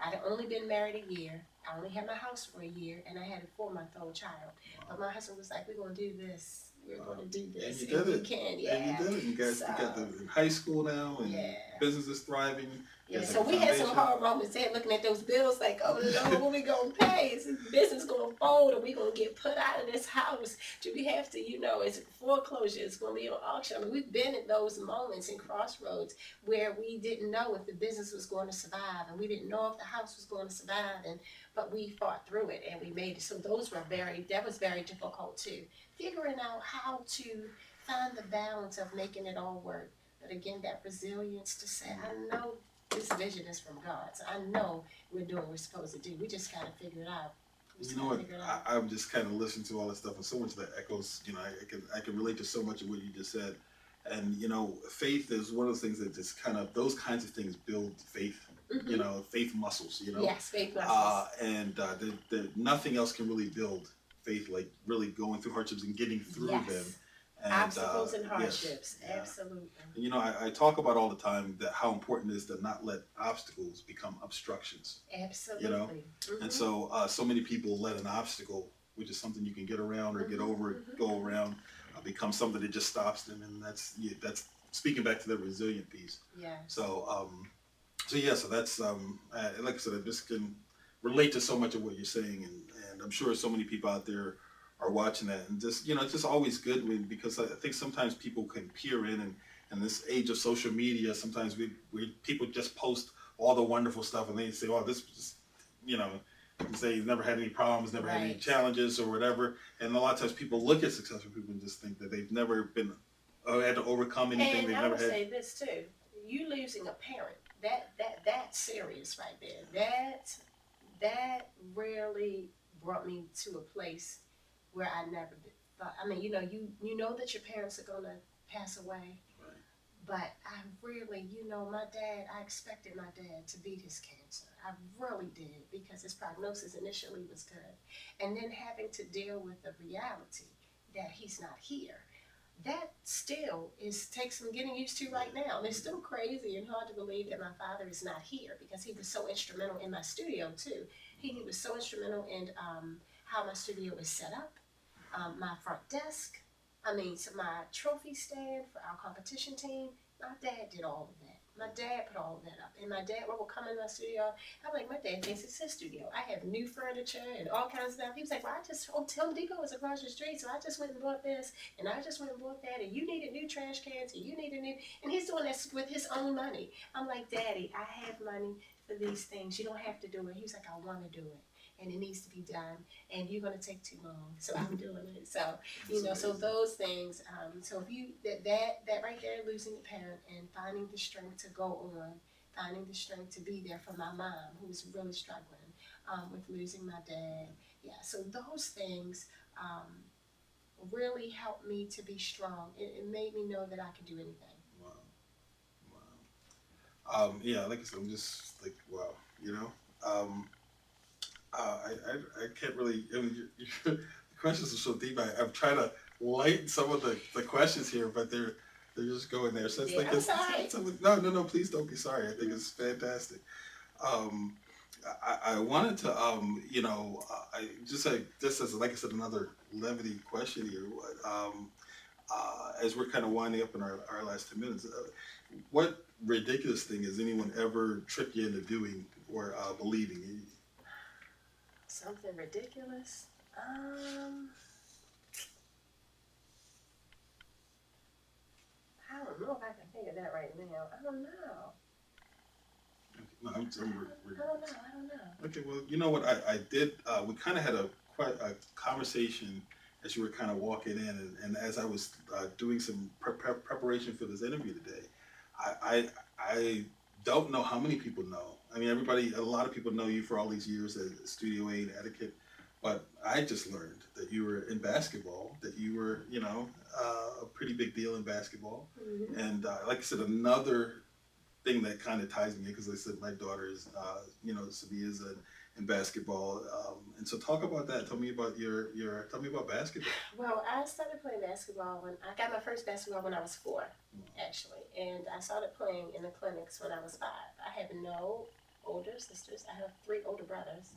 I'd only been married a year. I only had my house for a year, and I had a 4-month-old child. But my husband was like, "We're gonna do this. We're gonna do this. And you did it. You can, yeah." And you did it. You got them in high school now, and business is thriving. Yeah, so we had some hard moments there looking at those bills like, oh no, what we gonna pay? Is this business gonna fold? Are we gonna get put out of this house? Do we have to, it's foreclosure, it's gonna be on auction? I mean, we've been at those moments and crossroads where we didn't know if the business was going to survive, and we didn't know if the house was going to survive, but we fought through it and we made it. So that was very difficult too. Figuring out how to find the balance of making it all work. But again, that resilience to say, I know this vision is from God, so I know we're doing what we're supposed to do. We just gotta figure it out. You know what? I'm just kind of listening to all this stuff, and so much of that echoes. I can relate to so much of what you just said, and faith is one of those things that just kind of those kinds of things build faith. Mm-hmm. Faith muscles. Yes, faith muscles. And nothing else can really build faith like really going through hardships and getting through them. And, obstacles and hardships, yes, absolutely. And, I talk about all the time that how important it is to not let obstacles become obstructions. Absolutely. Mm-hmm. And so many people let an obstacle, which is something you can get around or get over, go around, become something that just stops them, and that's speaking back to the resilient piece. Yeah. So that's like I said, I just can relate to so much of what you're saying, and I'm sure so many people out there are watching that, and just it's just always good because I think sometimes people can peer in, and this age of social media, sometimes we people just post all the wonderful stuff, and they say, oh, this was say he's never had any problems, never had any challenges or whatever, and a lot of times people look at successful people and just think that they've never been had to overcome anything. And I would say this too: you losing a parent, that's serious right there. That really brought me to a place where I never thought. I mean, you know that your parents are gonna pass away, but I really, my dad. I expected my dad to beat his cancer. I really did, because his prognosis initially was good, and then having to deal with the reality that he's not here. That still takes some getting used to right now. And it's still crazy and hard to believe that my father is not here, because he was so instrumental in my studio too. He was so instrumental in how my studio is set up. My front desk, so my trophy stand for our competition team, my dad did all of that. My dad put all of that up. And my dad would come in my studio. I'm like, my dad thinks it's his studio. I have new furniture and all kinds of stuff. He was like, well, Home Depot is across the street, so I just went and bought this, and I just went and bought that, and you needed new trash cans, and you needed and he's doing this with his own money. I'm like, Daddy, I have money for these things. You don't have to do it. He was like, I want to do it, and it needs to be done, and you're going to take too long, so I'm doing it. So, so those things, so if you, that right there, losing a parent and finding the strength to go on, finding the strength to be there for my mom, who was really struggling with losing my dad. Yeah, so those things really helped me to be strong. It made me know that I could do anything. Wow. Yeah, like I said, I'm just like, wow, I can't really. The questions are so deep. I'm trying to lighten some of the questions here, but they're just going there. So it's I'm sorry. No, please don't be sorry. I think it's fantastic. I wanted to, I just as like I said, another levity question here. As we're kind of winding up in our last 10 minutes, what ridiculous thing has anyone ever tricked you into doing or believing? Something ridiculous? I don't know if I can think of that right now. I don't know. No, I don't know. Okay, well, you know what I did. We kind of had quite a conversation as you were kind of walking in, and as I was doing some preparation for this interview today. I don't know how many people know. I mean, a lot of people know you for all these years at Studio A and Etiquette, but I just learned that you were in basketball, that you were, a pretty big deal in basketball. Mm-hmm. And like I said, another thing that kind of ties me, because I said my daughter is, Sabi is in basketball. And so talk about that. Tell me about tell me about basketball. Well, I started playing basketball when I got my first basketball when I was 4, actually. And I started playing in the clinics when I was 5. I have no older sisters. I have 3 older brothers.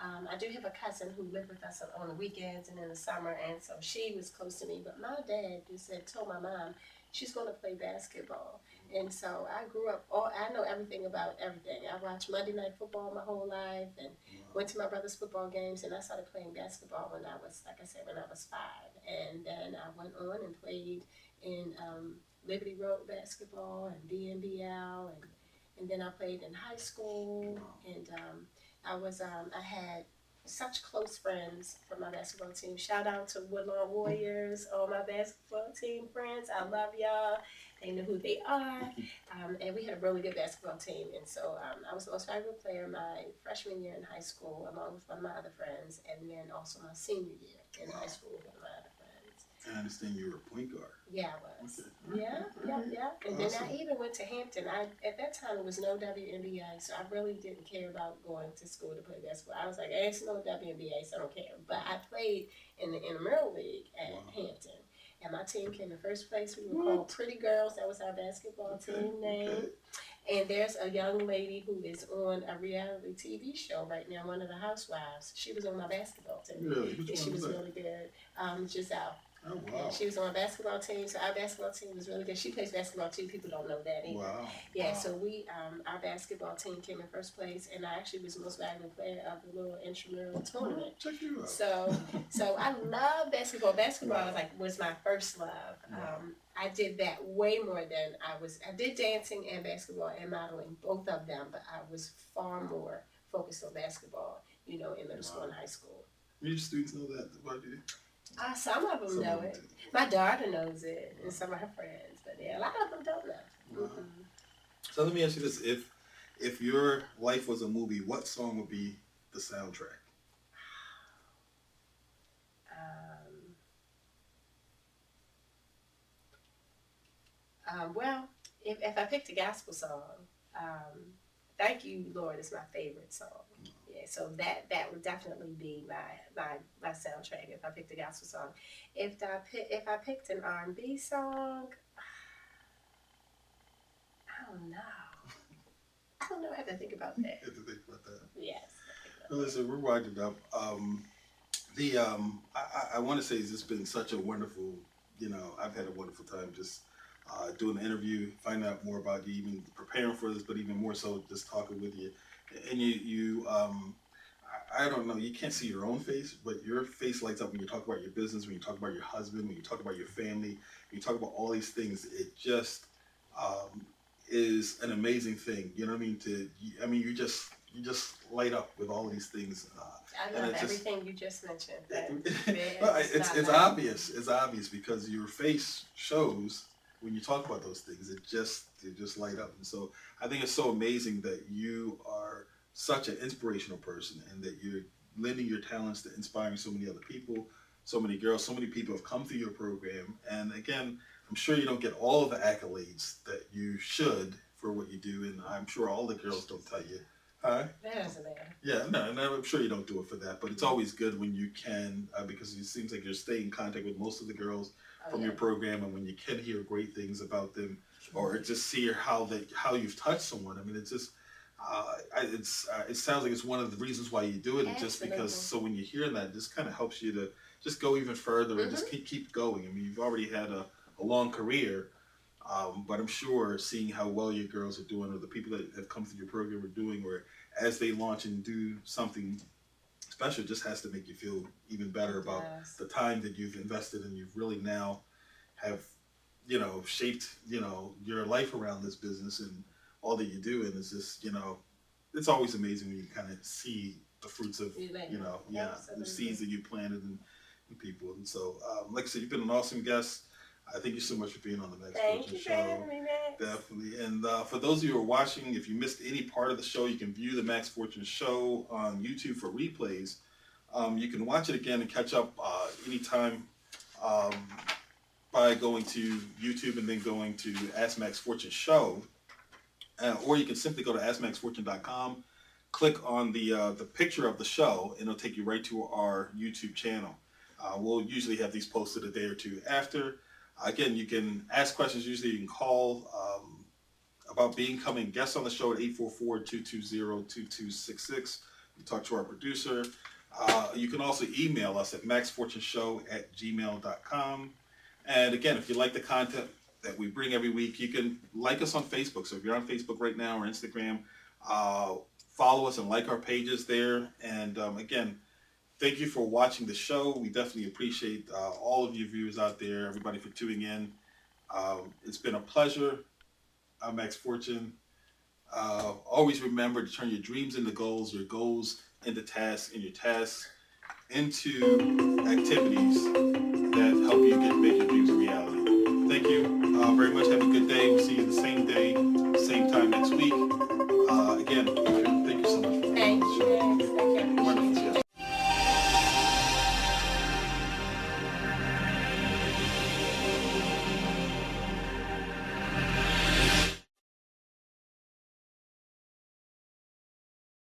I do have a cousin who lived with us on the weekends and in the summer, and so she was close to me. But my dad just told my mom she's going to play basketball. And so I grew up, I know everything about everything. I watched Monday Night Football my whole life and went to my brother's football games, and I started playing basketball when I was, like I said, when I was 5. And then I went on and played in Liberty Road basketball and BNBL, and then I played in high school, and I had such close friends from my basketball team. Shout out to Woodlawn Warriors, all my basketball team friends. I love y'all. They know who they are. And we had a really good basketball team. And so I was the most valuable player my freshman year in high school, along with one of my other friends, and then also my senior year in high school with my other friends. I understand you were a point guard. Yeah, I was. Okay. Yeah. And then I even went to Hampton. At that time, there was no WNBA, so I really didn't care about going to school to play basketball. I was like, there's no WNBA, so I don't care. But I played in the intramural league at Hampton. And my team came in first place. We were called Pretty Girls. That was our basketball team name. Okay. And there's a young lady who is on a reality TV show right now, one of the housewives. She was on my basketball team. Really? And she was really good. Giselle. Oh, wow. Yeah, she was on a basketball team, so our basketball team was really good. She plays basketball too. People don't know that either. Wow. Yeah, wow. So our basketball team came in first place, and I actually was the most valuable player of the little intramural tournament. Check you out. So I love basketball. Basketball was my first love. I did that way more than I did dancing and basketball and modeling, both of them, but I was far more focused on basketball, in middle school and high school. Your students know that about you? Some of them know it. My daughter knows it, and some of her friends, but a lot of them don't know. Wow. Mm-hmm. So let me ask you this: if your life was a movie, what song would be the soundtrack? Well, if I picked a gospel song, "Thank You, Lord" is my favorite song. Yeah, so that would definitely be my soundtrack if I picked a gospel song. If I picked an R&B song, I don't know. I have to think about that. You have to think about that. Yes. Well, listen, we're winding up. I want to say it's been such a wonderful, I've had a wonderful time just doing the interview, finding out more about you, even preparing for this, but even more so just talking with you. And you I don't know, you can't see your own face, but your face lights up when you talk about your business, when you talk about your husband, when you talk about your family, when you talk about all these things. It just is an amazing thing. You know what I mean? You just light up with all these things. I love everything you just mentioned. It's obvious. It's obvious because your face shows when you talk about those things. It just light up. And so I think it's so amazing that you are such an inspirational person and that you're lending your talents to inspiring so many other people, so many girls, so many people have come through your program. And again, I'm sure you don't get all of the accolades that you should for what you do, and I'm sure all the girls don't tell you. Huh? That doesn't matter. Yeah, no, I'm sure you don't do it for that, but it's always good when you can, because it seems like you're staying in contact with most of the girls from your program, and when you can hear great things about them, or just see how you've touched someone. I mean, it's just, it sounds like it's one of the reasons why you do it, just because. So when you hear that, it just kind of helps you to just go even further and just keep going. I mean, you've already had a long career. But I'm sure seeing how well your girls are doing, or the people that have come through your program are doing, or as they launch and do something special, just has to make you feel even better about the time that you've invested, and you've really now have, shaped, your life around this business and all that you do. And it's just, it's always amazing when you kind of see the fruits of, the seeds that you planted in people. And so, like I said, you've been an awesome guest. I thank you so much for being on the Max Fortune Show. Thank you for having me, Max. Definitely. And for those of you who are watching, if you missed any part of the show, you can view the Max Fortune Show on YouTube for replays. You can watch it again and catch up anytime by going to YouTube and then going to Ask Max Fortune Show. Or you can simply go to AskMaxFortune.com, click on the picture of the show, and it'll take you right to our YouTube channel. We'll usually have these posted a day or two after. Again, you can ask questions. Usually you can call about becoming guests on the show at 844-220-2266. You talk to our producer. You can also email us at maxfortuneshow@gmail.com. And again, if you like the content that we bring every week, you can like us on Facebook. So if you're on Facebook right now or Instagram, follow us and like our pages there. And again, thank you for watching the show. We definitely appreciate all of you viewers out there, everybody for tuning in. It's been a pleasure. I'm Max Fortune. Always remember to turn your dreams into goals, your goals into tasks, and your tasks into activities that help you make your dreams a reality. Thank you very much. Have a good day. We'll see you the same day, same time next week. Again,